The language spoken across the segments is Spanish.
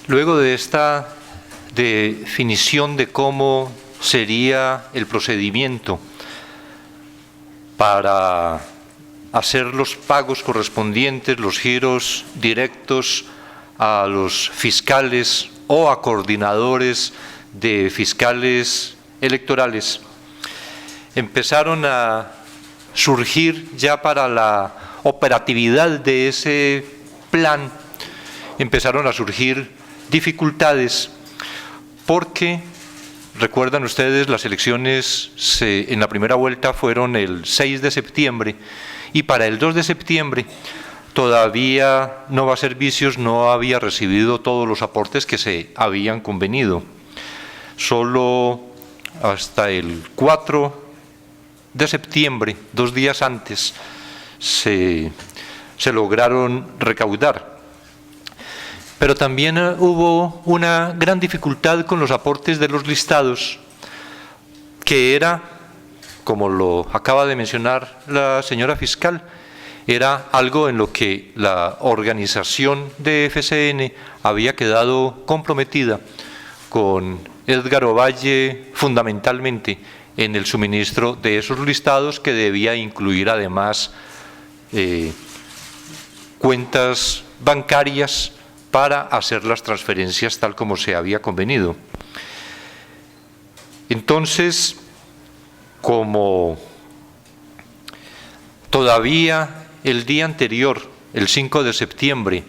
Luego de esta definición de cómo sería el procedimiento para hacer los pagos correspondientes, los giros directos a los fiscales o a coordinadores de fiscales electorales, empezaron a surgir ya para la operatividad de ese plan, empezaron a surgir dificultades porque, recuerdan ustedes, las elecciones en la primera vuelta fueron el 6 de septiembre y para el 2 de septiembre todavía Nova Servicios no había recibido todos los aportes que se habían convenido. Solo hasta el 4 de septiembre, 2 días antes, se lograron recaudar. Pero también hubo una gran dificultad con los aportes de los listados, que era, como lo acaba de mencionar la señora fiscal, era algo en lo que la organización de FCN había quedado comprometida con Edgar Ovalle fundamentalmente en el suministro de esos listados, que debía incluir además cuentas bancarias para hacer las transferencias tal como se había convenido. Entonces, como todavía el día anterior, el 5 de septiembre,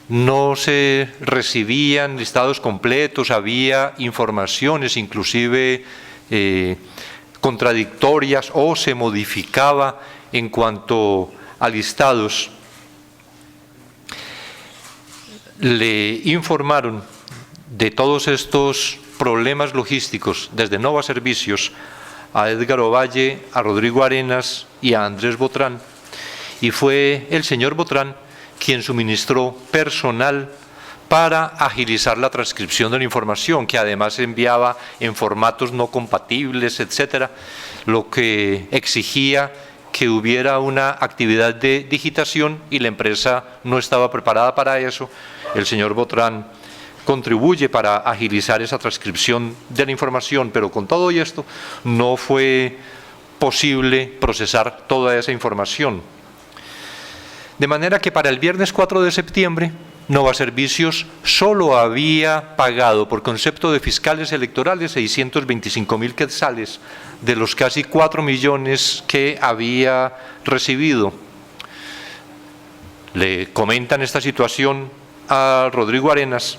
no se recibían listados completos, había informaciones inclusive contradictorias o se modificaba en cuanto a listados, le informaron de todos estos problemas logísticos desde Nova Servicios a Edgar Ovalle, a Rodrigo Arenas y a Andrés Botrán, y fue el señor Botrán quien suministró personal para agilizar la transcripción de la información, que además se enviaba en formatos no compatibles, etcétera, lo que exigía que hubiera una actividad de digitación y la empresa no estaba preparada para eso. El señor Botrán contribuye para agilizar esa transcripción de la información, pero con todo esto no fue posible procesar toda esa información. De manera que para el viernes 4 de septiembre, Nova Servicios solo había pagado por concepto de fiscales electorales 625.000 quetzales de los casi 4 millones que había recibido. Le comentan esta situación a Rodrigo Arenas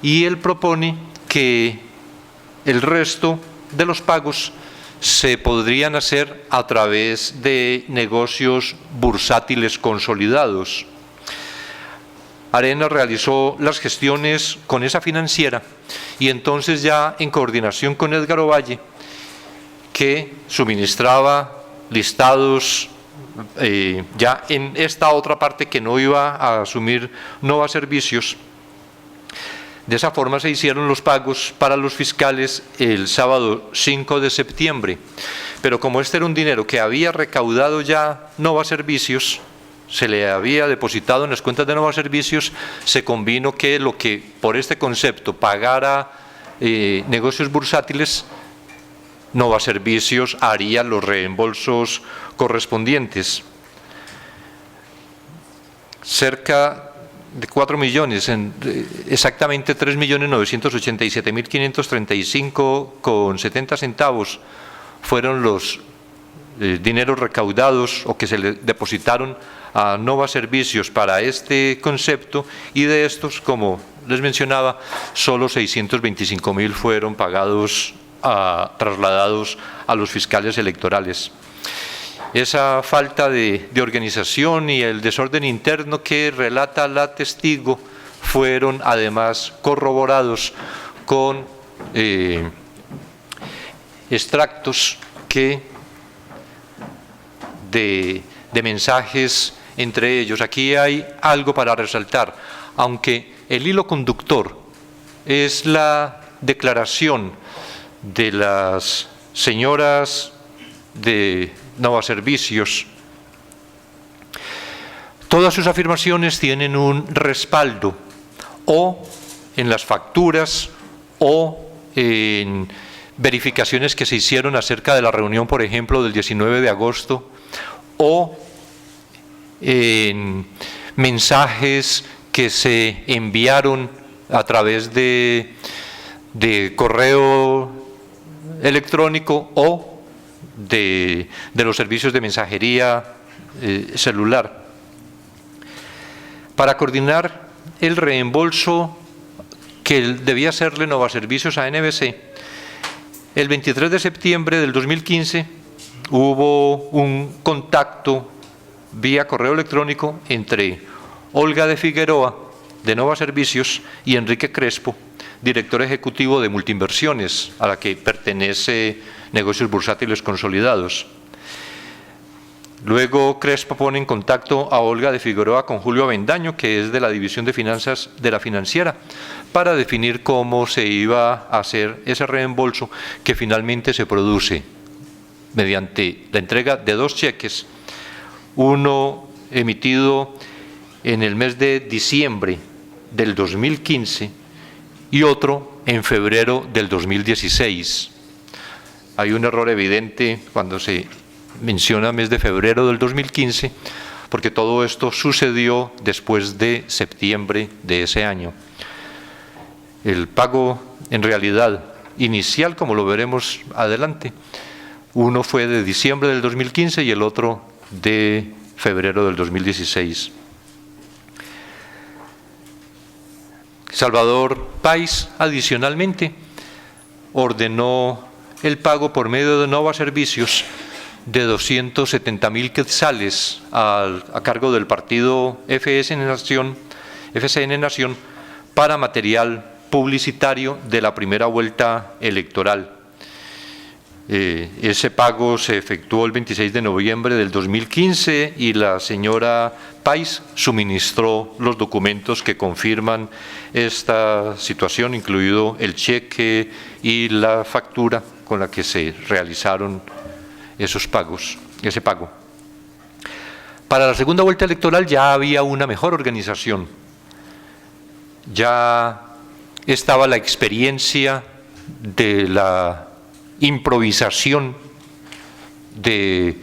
y él propone que el resto de los pagos se podrían hacer a través de negocios bursátiles consolidados. Arenas realizó las gestiones con esa financiera y entonces, ya en coordinación con Edgar Ovalle, que suministraba listados ya en esta otra parte que no iba a asumir Nova Servicios, de esa forma se hicieron los pagos para los fiscales el sábado 5 de septiembre. Pero como este era un dinero que había recaudado ya Nova Servicios, se le había depositado en las cuentas de Nova Servicios, se convino que lo que por este concepto pagara negocios bursátiles, Nova Servicios haría los reembolsos correspondientes. Cerca de 4 millones, exactamente 3.987.535,70 centavos fueron los dineros recaudados o que se le depositaron a Nova Servicios para este concepto, y de estos, como les mencionaba, solo 625.000 fueron pagados, trasladados a los fiscales electorales. Esa falta de organización y el desorden interno que relata la testigo fueron además corroborados con extractos de mensajes entre ellos. Aquí hay algo para resaltar. Aunque el hilo conductor es la declaración de las señoras de Nova Servicios, todas sus afirmaciones tienen un respaldo o en las facturas o en verificaciones que se hicieron acerca de la reunión, por ejemplo, del 19 de agosto, o en mensajes que se enviaron a través de correo electrónico o de los servicios de mensajería celular. Para coordinar el reembolso que debía hacerle Novaservicios a NBC, el 23 de septiembre del 2015 hubo un contacto vía correo electrónico entre Olga de Figueroa, de Novaservicios, y Enrique Crespo, director ejecutivo de Multinversiones, a la que pertenece Negocios Bursátiles Consolidados. Luego Crespo pone en contacto a Olga de Figueroa con Julio Avendaño, que es de la División de Finanzas de la Financiera, para definir cómo se iba a hacer ese reembolso que finalmente se produce mediante la entrega de 2 cheques, uno emitido en el mes de diciembre del 2015 y otro en febrero del 2016. Hay un error evidente cuando se menciona mes de febrero del 2015, porque todo esto sucedió después de septiembre de ese año. El pago, en realidad, inicial, como lo veremos adelante, uno fue de diciembre del 2015 y el otro de febrero del 2016. Salvador Pais, adicionalmente, ordenó el pago por medio de Novaservicios de 270.000 quetzales a cargo del partido FCN Nación para material publicitario de la primera vuelta electoral. Ese pago se efectuó el 26 de noviembre del 2015 y la señora Pais suministró los documentos que confirman esta situación, incluido el cheque y la factura con la que se realizaron ese pago. Para la segunda vuelta electoral ya había una mejor organización. Ya estaba la experiencia de la improvisación del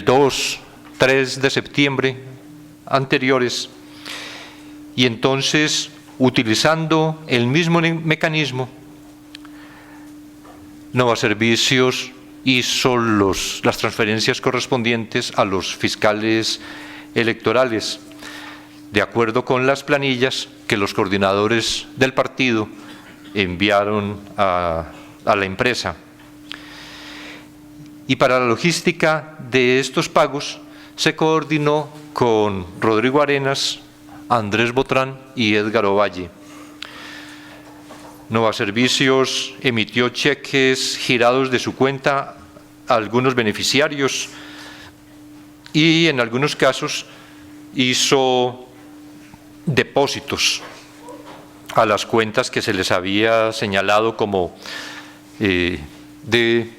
2, 3 de septiembre anteriores, y entonces, utilizando el mismo mecanismo, Novaservicios hizo las transferencias correspondientes a los fiscales electorales, de acuerdo con las planillas que los coordinadores del partido enviaron a la empresa. Y para la logística de estos pagos se coordinó con Rodrigo Arenas, Andrés Botrán y Edgar Ovalle. Novaservicios emitió cheques girados de su cuenta a algunos beneficiarios y en algunos casos hizo depósitos a las cuentas que se les había señalado como de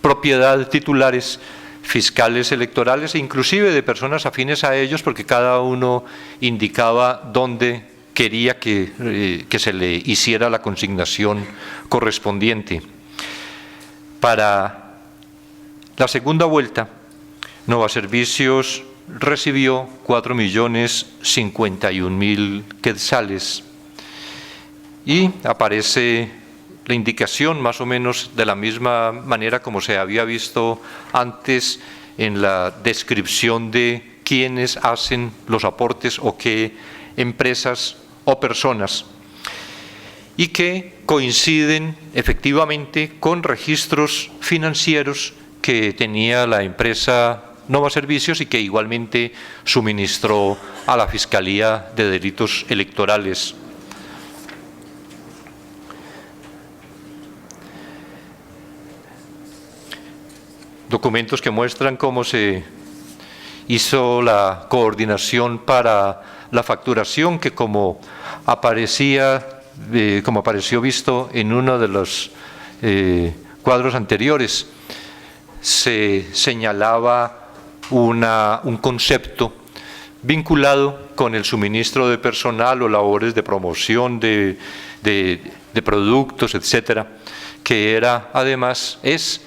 propiedad de titulares fiscales electorales e inclusive de personas afines a ellos, porque cada uno indicaba dónde quería que se le hiciera la consignación correspondiente. Para la segunda vuelta, Novaservicios recibió 4.051.000 quetzales y aparece la indicación más o menos de la misma manera como se había visto antes en la descripción de quiénes hacen los aportes o qué empresas o personas, y que coinciden efectivamente con registros financieros que tenía la empresa Novaservicios y que igualmente suministró a la Fiscalía de Delitos Electorales. Documentos que muestran cómo se hizo la coordinación para la facturación, que como apareció visto en uno de los cuadros anteriores, se señalaba un concepto vinculado con el suministro de personal o labores de promoción de productos, etcétera, que era, además, es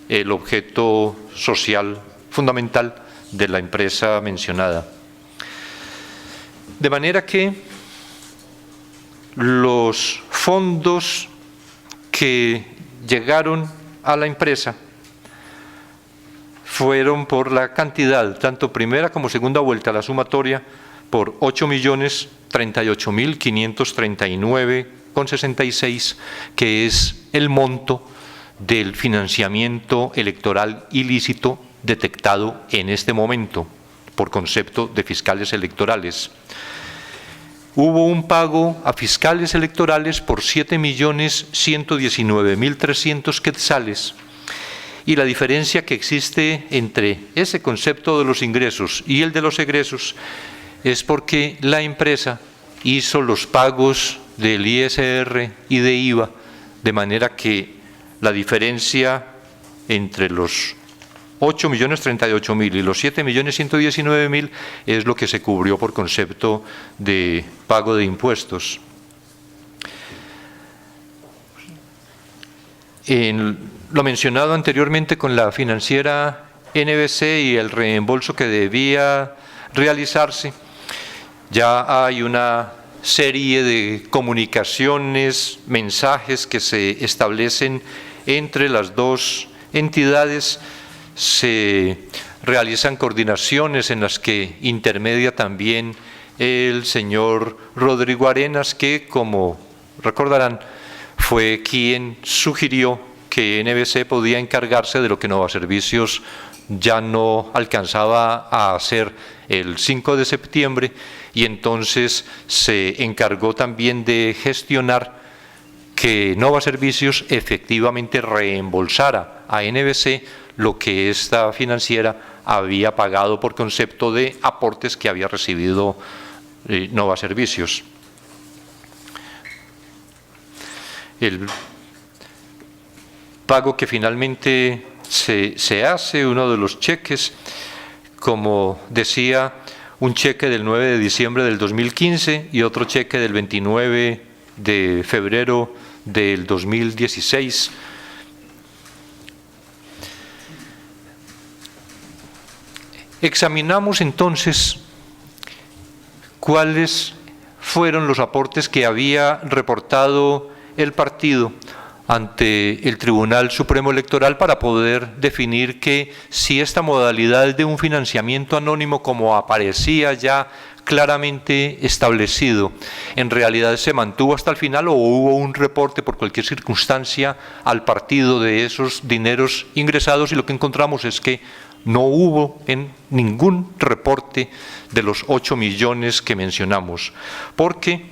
el objeto social fundamental de la empresa mencionada. De manera que los fondos que llegaron a la empresa fueron por la cantidad, tanto primera como segunda vuelta, la sumatoria, por 8.038.539,66, que es el monto del financiamiento electoral ilícito detectado en este momento por concepto de fiscales electorales. Hubo un pago a fiscales electorales por 7.119.300 quetzales, y la diferencia que existe entre ese concepto de los ingresos y el de los egresos es porque la empresa hizo los pagos del ISR y de IVA, de manera que la diferencia entre los 8.038.000 y los 7.119.000 es lo que se cubrió por concepto de pago de impuestos. En lo mencionado anteriormente con la financiera NBC y el reembolso que debía realizarse, ya hay una serie de comunicaciones, mensajes que se establecen entre las dos entidades. Se realizan coordinaciones en las que intermedia también el señor Rodrigo Arenas, que, como recordarán, fue quien sugirió que NBC podía encargarse de lo que Novaservicios ya no alcanzaba a hacer el 5 de septiembre, y entonces se encargó también de gestionar que Novaservicios efectivamente reembolsara a NBC lo que esta financiera había pagado por concepto de aportes que había recibido Novaservicios. El pago que finalmente se hace, uno de los cheques, como decía, un cheque del 9 de diciembre del 2015 y otro cheque del 29 de febrero del 2016. Examinamos entonces cuáles fueron los aportes que había reportado el partido ante el Tribunal Supremo Electoral para poder definir que si esta modalidad de un financiamiento anónimo, como aparecía ya claramente establecido, en realidad se mantuvo hasta el final o hubo un reporte por cualquier circunstancia al partido de esos dineros ingresados, y lo que encontramos es que no hubo en ningún reporte de los 8 millones que mencionamos, porque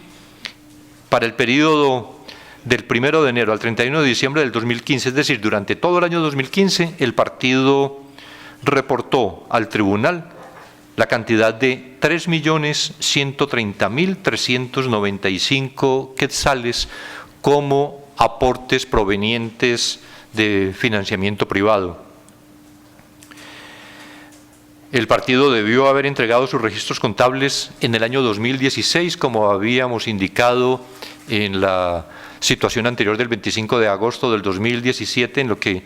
para el periodo del 1 de enero al 31 de diciembre del 2015, es decir, durante todo el año 2015, el partido reportó al tribunal la cantidad de 3.130.395 quetzales como aportes provenientes de financiamiento privado. El partido debió haber entregado sus registros contables en el año 2016, como habíamos indicado en la situación anterior del 25 de agosto del 2017, en lo que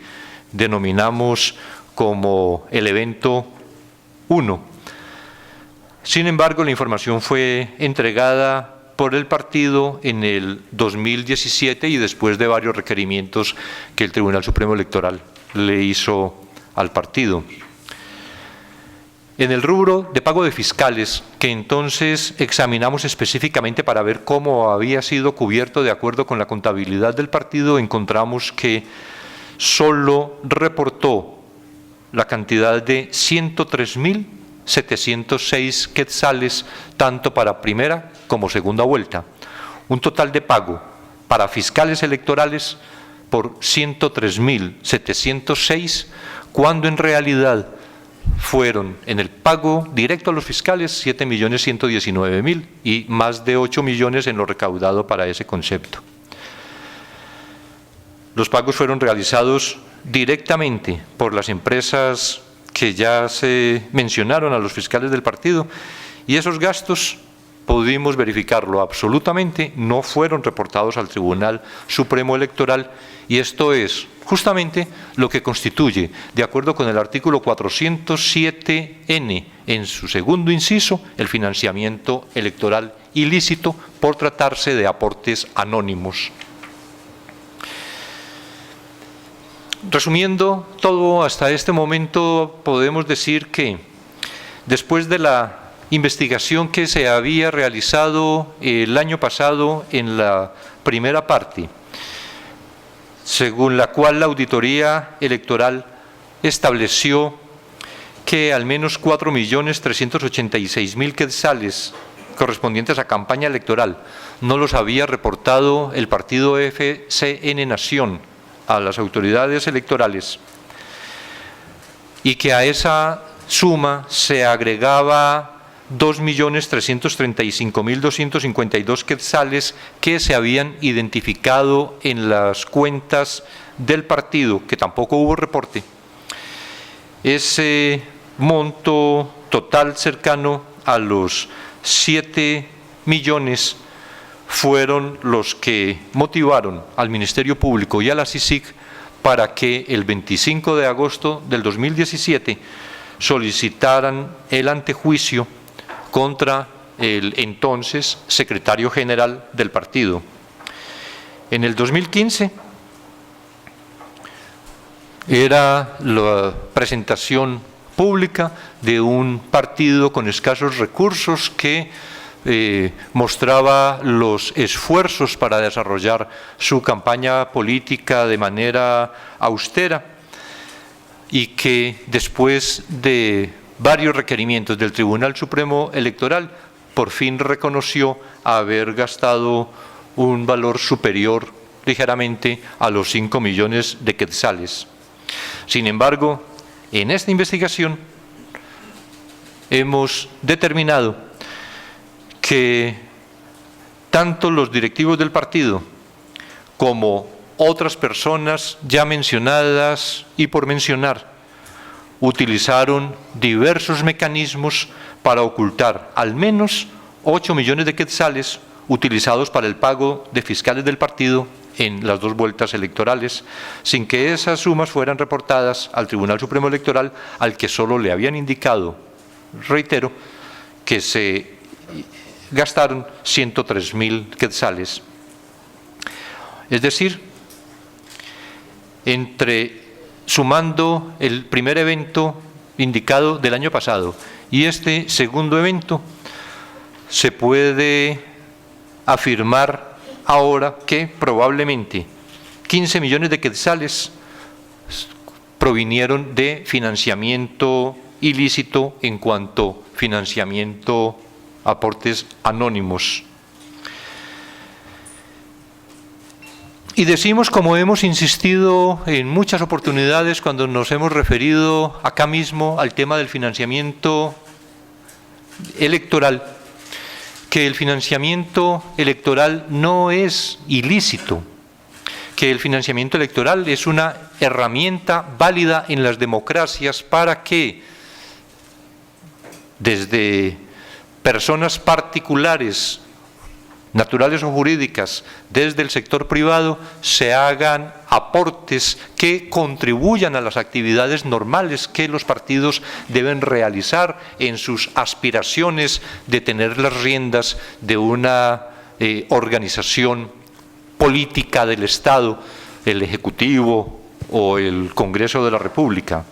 denominamos como el evento 1. Sin embargo, la información fue entregada por el partido en el 2017 y después de varios requerimientos que el Tribunal Supremo Electoral le hizo al partido. En el rubro de pago de fiscales, que entonces examinamos específicamente para ver cómo había sido cubierto de acuerdo con la contabilidad del partido, encontramos que solo reportó la cantidad de 103.706 quetzales, tanto para primera como segunda vuelta. Un total de pago para fiscales electorales por 103.706, cuando en realidad fueron en el pago directo a los fiscales 7.119.000 y más de 8 millones en lo recaudado para ese concepto. Los pagos fueron realizados directamente por las empresas que ya se mencionaron a los fiscales del partido, Y esos gastos, pudimos verificarlo absolutamente, no fueron reportados al Tribunal Supremo Electoral, y esto es justamente lo que constituye, de acuerdo con el artículo 407N, en su segundo inciso, el financiamiento electoral ilícito por tratarse de aportes anónimos. Resumiendo todo hasta este momento, podemos decir que después de la investigación que se había realizado el año pasado en la primera parte, según la cual la auditoría electoral estableció que al menos 4.386.000 quetzales correspondientes a campaña electoral no los había reportado el partido FCN Nación a las autoridades electorales, y que a esa suma se agregaba 2.335.252 quetzales que se habían identificado en las cuentas del partido, que tampoco hubo reporte. Ese monto total cercano a los 7 millones fueron los que motivaron al Ministerio Público y a la CICIG para que el 25 de agosto del 2017 solicitaran el antejuicio contra el entonces secretario general del partido. En el 2015 era la presentación pública de un partido con escasos recursos que mostraba los esfuerzos para desarrollar su campaña política de manera austera, y que después de varios requerimientos del Tribunal Supremo Electoral, por fin reconoció haber gastado un valor superior ligeramente a los 5 millones de quetzales. Sin embargo, en esta investigación hemos determinado que tanto los directivos del partido como otras personas ya mencionadas y por mencionar utilizaron diversos mecanismos para ocultar al menos 8 millones de quetzales utilizados para el pago de fiscales del partido en las 2 vueltas electorales, sin que esas sumas fueran reportadas al Tribunal Supremo Electoral, al que solo le habían indicado, reitero, que se gastaron 103.000 quetzales. Es decir, sumando el primer evento indicado del año pasado y este segundo evento, se puede afirmar ahora que probablemente 15 millones de quetzales provinieron de financiamiento ilícito en cuanto financiamiento aportes anónimos. Y decimos, como hemos insistido en muchas oportunidades cuando nos hemos referido acá mismo al tema del financiamiento electoral, que el financiamiento electoral no es ilícito, que el financiamiento electoral es una herramienta válida en las democracias para que desde personas particulares, naturales o jurídicas, desde el sector privado, se hagan aportes que contribuyan a las actividades normales que los partidos deben realizar en sus aspiraciones de tener las riendas de una organización política del Estado, el Ejecutivo o el Congreso de la República.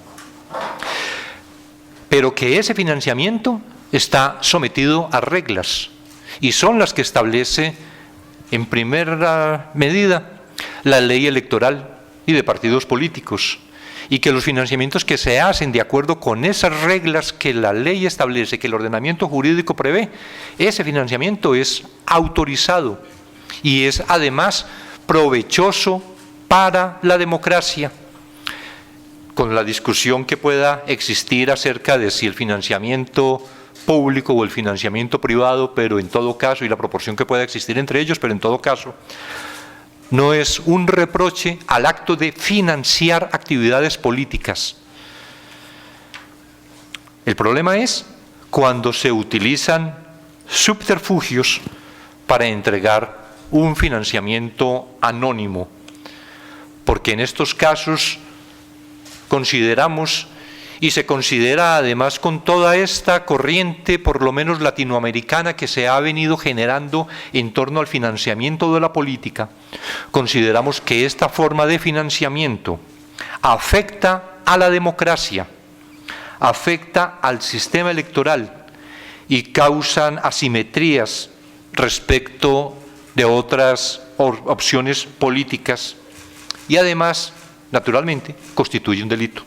Pero que ese financiamiento está sometido a reglas, y son las que establece en primera medida la ley electoral y de partidos políticos, y que los financiamientos que se hacen de acuerdo con esas reglas que la ley establece, que el ordenamiento jurídico prevé, ese financiamiento es autorizado y es además provechoso para la democracia, con la discusión que pueda existir acerca de si el financiamiento público o el financiamiento privado, pero en todo caso, y la proporción que pueda existir entre ellos, pero en todo caso, no es un reproche al acto de financiar actividades políticas. El problema es cuando se utilizan subterfugios para entregar un financiamiento anónimo, porque en estos casos consideramos, y se considera además con toda esta corriente, por lo menos latinoamericana, que se ha venido generando en torno al financiamiento de la política, consideramos que esta forma de financiamiento afecta a la democracia, afecta al sistema electoral y causan asimetrías respecto de otras opciones políticas y además, naturalmente, constituye un delito.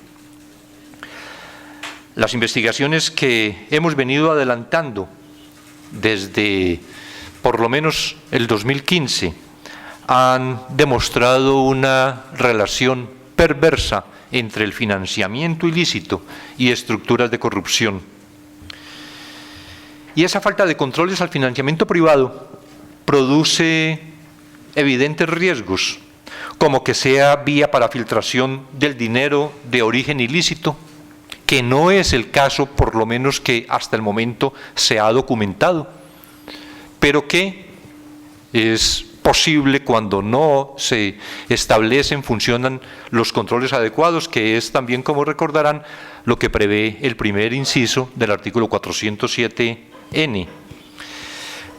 Las investigaciones que hemos venido adelantando desde por lo menos el 2015 han demostrado una relación perversa entre el financiamiento ilícito y estructuras de corrupción. Y esa falta de controles al financiamiento privado produce evidentes riesgos, como que sea vía para filtración del dinero de origen ilícito, que no es el caso, por lo menos que hasta el momento se ha documentado, pero que es posible cuando no se establecen, funcionan los controles adecuados, que es también, como recordarán, lo que prevé el primer inciso del artículo 407N.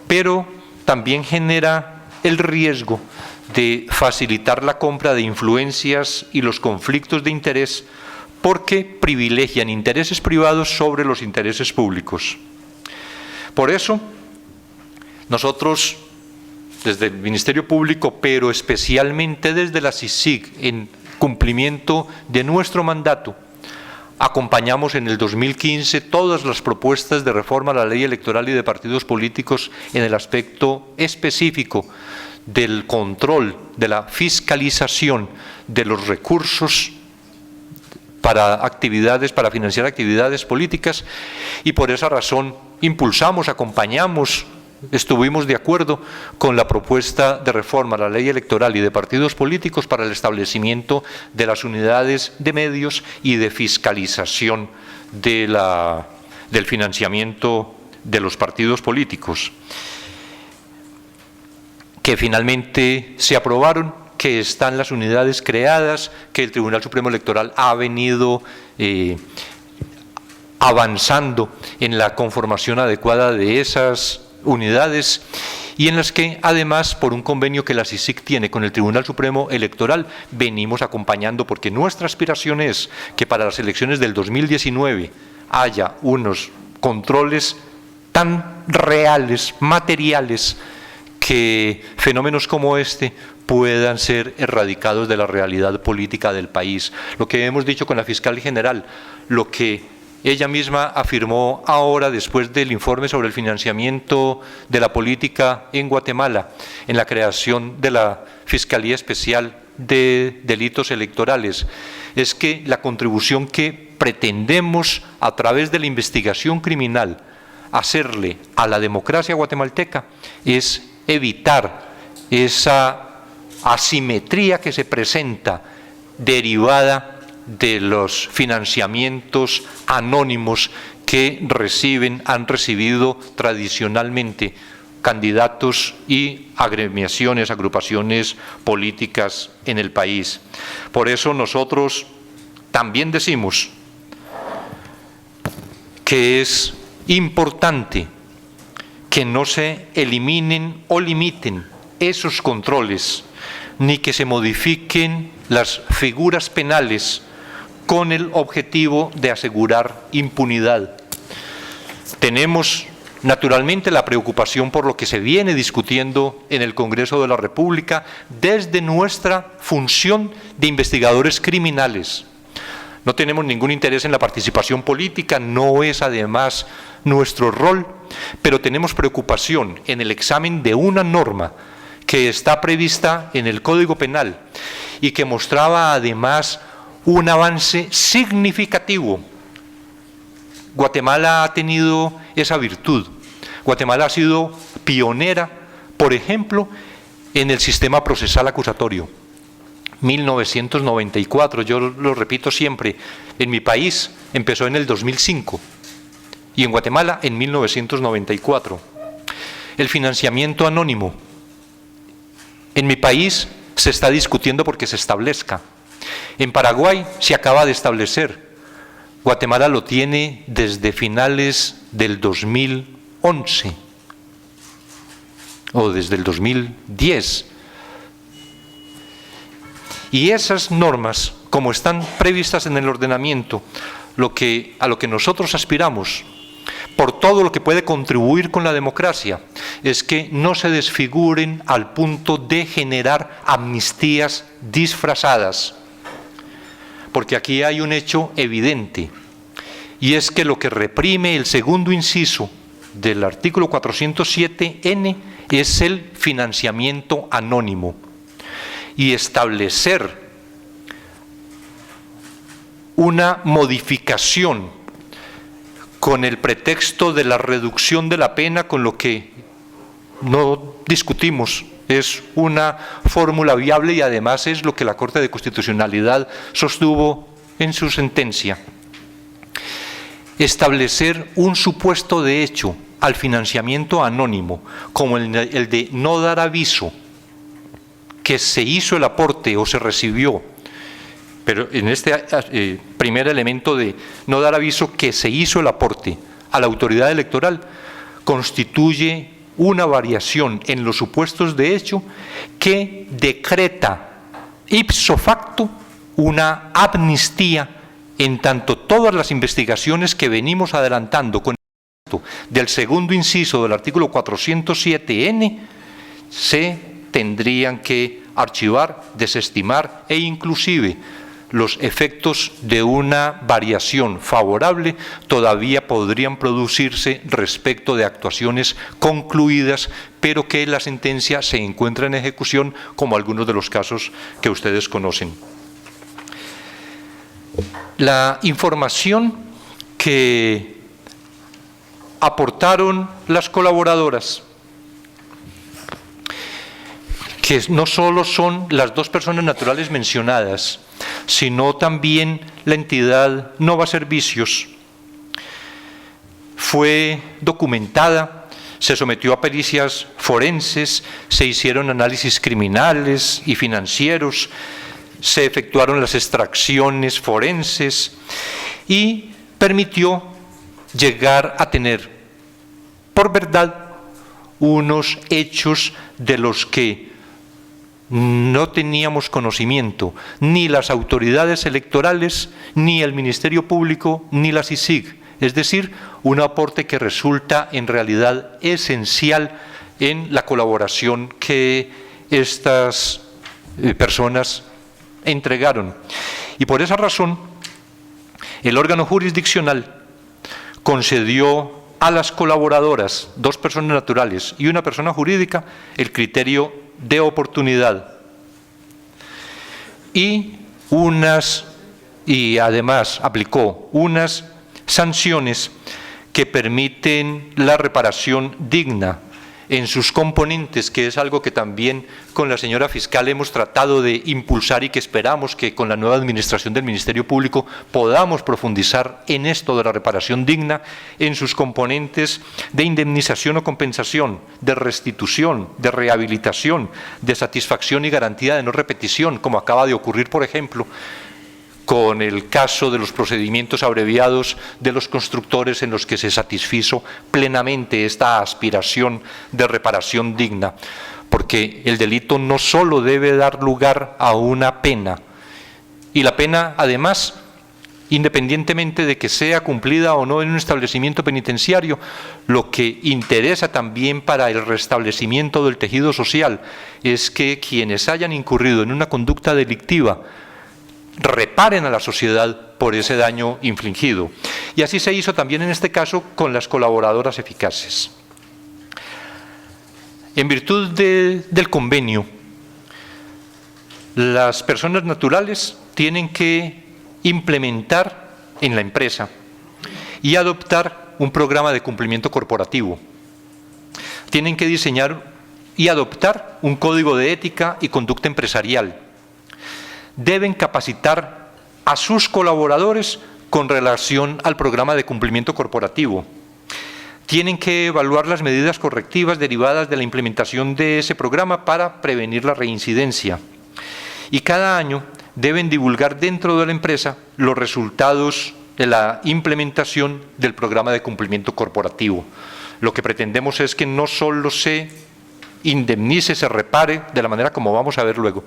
Pero también genera el riesgo de facilitar la compra de influencias y los conflictos de interés, porque privilegian intereses privados sobre los intereses públicos. Por eso, nosotros, desde el Ministerio Público, pero especialmente desde la CICIG, en cumplimiento de nuestro mandato, acompañamos en el 2015 todas las propuestas de reforma a la ley electoral y de partidos políticos en el aspecto específico del control, de la fiscalización de los recursos para financiar actividades políticas, y por esa razón impulsamos, acompañamos, estuvimos de acuerdo con la propuesta de reforma a la ley electoral y de partidos políticos para el establecimiento de las unidades de medios y de fiscalización del financiamiento de los partidos políticos, que finalmente se aprobaron, que están las unidades creadas, que el Tribunal Supremo Electoral ha venido avanzando en la conformación adecuada de esas unidades, y en las que además, por un convenio que la CICIG tiene con el Tribunal Supremo Electoral, venimos acompañando, porque nuestra aspiración es que para las elecciones del 2019 haya unos controles tan reales, materiales, que fenómenos como este puedan ser erradicados de la realidad política del país. Lo que hemos dicho con la fiscal general, lo que ella misma afirmó ahora después del informe sobre el financiamiento de la política en Guatemala, en la creación de la Fiscalía Especial de Delitos Electorales, es que la contribución que pretendemos a través de la investigación criminal hacerle a la democracia guatemalteca es evitar esa asimetría que se presenta derivada de los financiamientos anónimos que han recibido tradicionalmente candidatos y agremiaciones, agrupaciones políticas en el país. Por eso nosotros también decimos que es importante que no se eliminen o limiten esos controles, ni que se modifiquen las figuras penales con el objetivo de asegurar impunidad. Tenemos naturalmente la preocupación por lo que se viene discutiendo en el Congreso de la República desde nuestra función de investigadores criminales. No tenemos ningún interés en la participación política, no es además nuestro rol, pero tenemos preocupación en el examen de una norma que está prevista en el Código Penal y que mostraba además un avance significativo. Guatemala ha tenido esa virtud. Guatemala ha sido pionera, por ejemplo, en el sistema procesal acusatorio. 1994, yo lo repito siempre, en mi país empezó en el 2005. y en Guatemala en 1994. El financiamiento anónimo. En mi país se está discutiendo porque se establezca. En Paraguay se acaba de establecer. Guatemala lo tiene desde finales del 2011 o desde el 2010. Y esas normas, como están previstas en el ordenamiento, a lo que nosotros aspiramos, por todo lo que puede contribuir con la democracia, es que no se desfiguren al punto de generar amnistías disfrazadas. Porque aquí hay un hecho evidente, y es que lo que reprime el segundo inciso del artículo 407N es el financiamiento anónimo. Y establecer una modificación con el pretexto de la reducción de la pena, con lo que no discutimos, es una fórmula viable y además es lo que la Corte de Constitucionalidad sostuvo en su sentencia. Establecer un supuesto de hecho al financiamiento anónimo, como el de no dar aviso que se hizo el aporte o se recibió, pero en este primer elemento de no dar aviso que se hizo el aporte a la autoridad electoral, constituye una variación en los supuestos de hecho que decreta ipso facto una amnistía, en tanto todas las investigaciones que venimos adelantando con el del segundo inciso del artículo 407N se tendrían que archivar, desestimar e inclusive los efectos de una variación favorable todavía podrían producirse respecto de actuaciones concluidas, pero que la sentencia se encuentra en ejecución, como algunos de los casos que ustedes conocen. La información que aportaron las colaboradoras, que no solo son las dos personas naturales mencionadas, sino también la entidad Nova Servicios, fue documentada, se sometió a pericias forenses, se hicieron análisis criminales y financieros, se efectuaron las extracciones forenses y permitió llegar a tener por verdad unos hechos de los que no teníamos conocimiento, ni las autoridades electorales, ni el Ministerio Público, ni la CICIG. Es decir, un aporte que resulta en realidad esencial en la colaboración que estas personas entregaron. Y por esa razón, el órgano jurisdiccional concedió a las colaboradoras, dos personas naturales y una persona jurídica, el criterio de oportunidad y además aplicó unas sanciones que permiten la reparación digna en sus componentes, que es algo que también con la señora fiscal hemos tratado de impulsar y que esperamos que con la nueva administración del Ministerio Público podamos profundizar en esto de la reparación digna, en sus componentes de indemnización o compensación, de restitución, de rehabilitación, de satisfacción y garantía de no repetición, como acaba de ocurrir, por ejemplo, con el caso de los procedimientos abreviados de los constructores en los que se satisfizo plenamente esta aspiración de reparación digna, porque el delito no solo debe dar lugar a una pena, y la pena además, independientemente de que sea cumplida o no en un establecimiento penitenciario, lo que interesa también para el restablecimiento del tejido social es que quienes hayan incurrido en una conducta delictiva reparen a la sociedad por ese daño infligido. Y así se hizo también en este caso con las colaboradoras eficaces. En virtud del convenio, las personas naturales tienen que implementar en la empresa y adoptar un programa de cumplimiento corporativo. Tienen que diseñar y adoptar un código de ética y conducta empresarial. Deben capacitar a sus colaboradores con relación al programa de cumplimiento corporativo. tienen que evaluar las medidas correctivas derivadas de la implementación de ese programa para prevenir la reincidencia. Y cada año deben divulgar dentro de la empresa los resultados de la implementación del programa de cumplimiento corporativo. Lo que pretendemos es que no solo se indemnice, se repare de la manera como vamos a ver luego,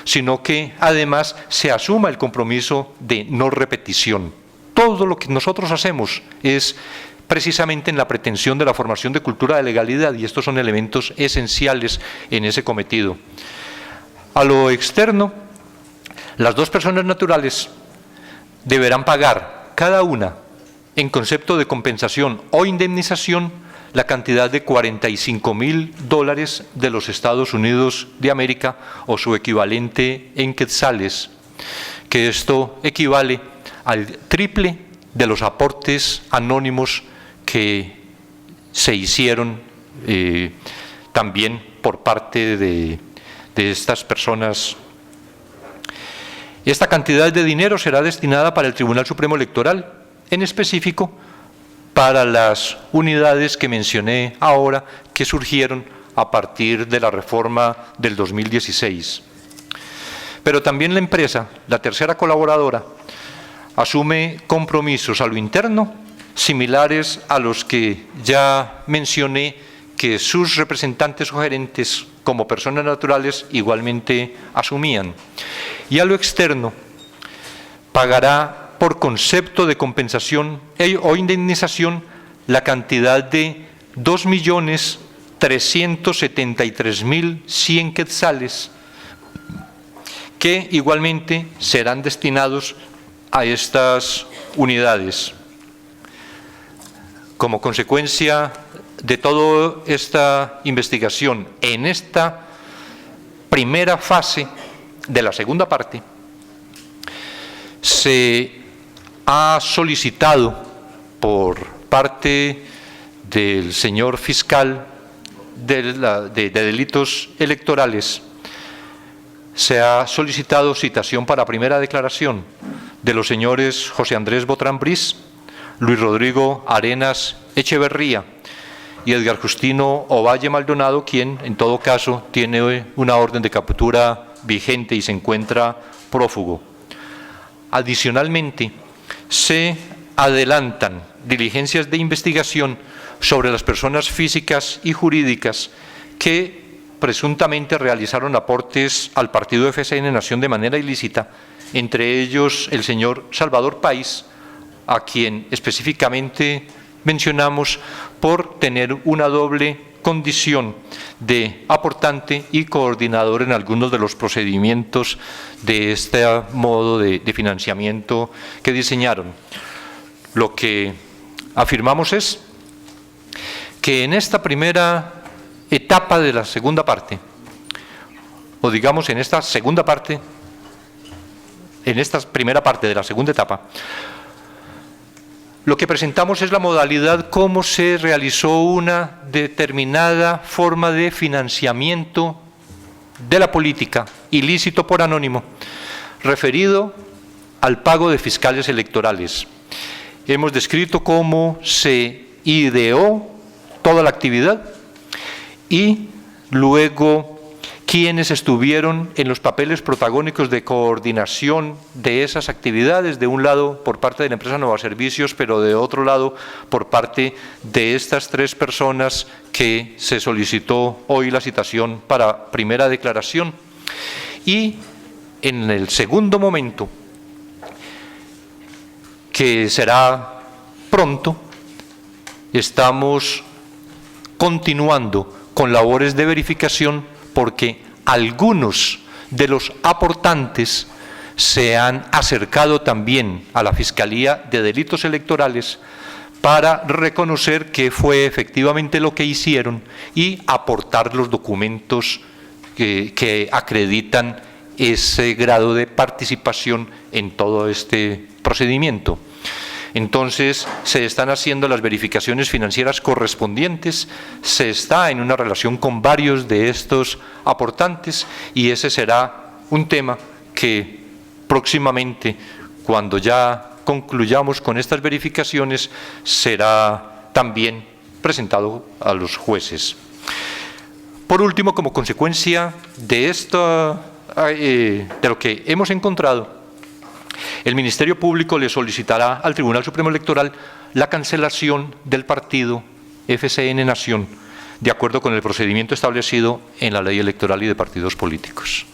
sino que además se asuma el compromiso de no repetición. Todo lo que nosotros hacemos es precisamente en la pretensión de la formación de cultura de legalidad, y estos son elementos esenciales en ese cometido. A lo externo, las dos personas naturales deberán pagar cada una, en concepto de compensación o indemnización, la cantidad de $45.000 de los Estados Unidos de América o su equivalente en quetzales, que esto equivale al triple de los aportes anónimos que se hicieron también por parte de estas personas. Esta cantidad de dinero será destinada para el Tribunal Supremo Electoral, en específico para las unidades que mencioné ahora, que surgieron a partir de la reforma del 2016. Pero también la empresa, la tercera colaboradora, asume compromisos a lo interno similares a los que ya mencioné que sus representantes o gerentes como personas naturales igualmente asumían. Y a lo externo pagará por concepto de compensación o indemnización la cantidad de 2.373.100 quetzales, que igualmente serán destinados a estas unidades. Como consecuencia de toda esta investigación, en esta primera fase de la segunda parte, se ha solicitado por parte del señor fiscal de delitos electorales, se ha solicitado citación para primera declaración de los señores José Andrés Botrán Briz, Luis Rodrigo Arenas Echeverría y Edgar Justino Ovalle Maldonado, quien en todo caso tiene una orden de captura vigente y se encuentra prófugo. Adicionalmente, se adelantan diligencias de investigación sobre las personas físicas y jurídicas que presuntamente realizaron aportes al partido FCN Nación de manera ilícita, entre ellos el señor Salvador Páez, a quien específicamente mencionamos por tener una doble condición de aportante y coordinador en algunos de los procedimientos de este modo de financiamiento que diseñaron. Lo que afirmamos es que en esta primera etapa de la segunda parte, o digamos en esta segunda parte, en esta primera parte de la segunda etapa, lo que presentamos es la modalidad cómo se realizó una determinada forma de financiamiento de la política, ilícito por anónimo, referido al pago de fiscales electorales. Hemos descrito cómo se ideó toda la actividad y luego quienes estuvieron en los papeles protagónicos de coordinación de esas actividades, de un lado por parte de la empresa Nova Servicios, pero de otro lado por parte de estas tres personas que se solicitó hoy la citación para primera declaración. Y en el segundo momento, que será pronto, estamos continuando con labores de verificación porque algunos de los aportantes se han acercado también a la Fiscalía de Delitos Electorales para reconocer qué fue efectivamente lo que hicieron y aportar los documentos que acreditan ese grado de participación en todo este procedimiento. Entonces, se están haciendo las verificaciones financieras correspondientes, se está en una relación con varios de estos aportantes y ese será un tema que próximamente, cuando ya concluyamos con estas verificaciones, será también presentado a los jueces. Por último, como consecuencia de lo que hemos encontrado, el Ministerio Público le solicitará al Tribunal Supremo Electoral la cancelación del partido FCN Nación, de acuerdo con el procedimiento establecido en la Ley Electoral y de Partidos Políticos.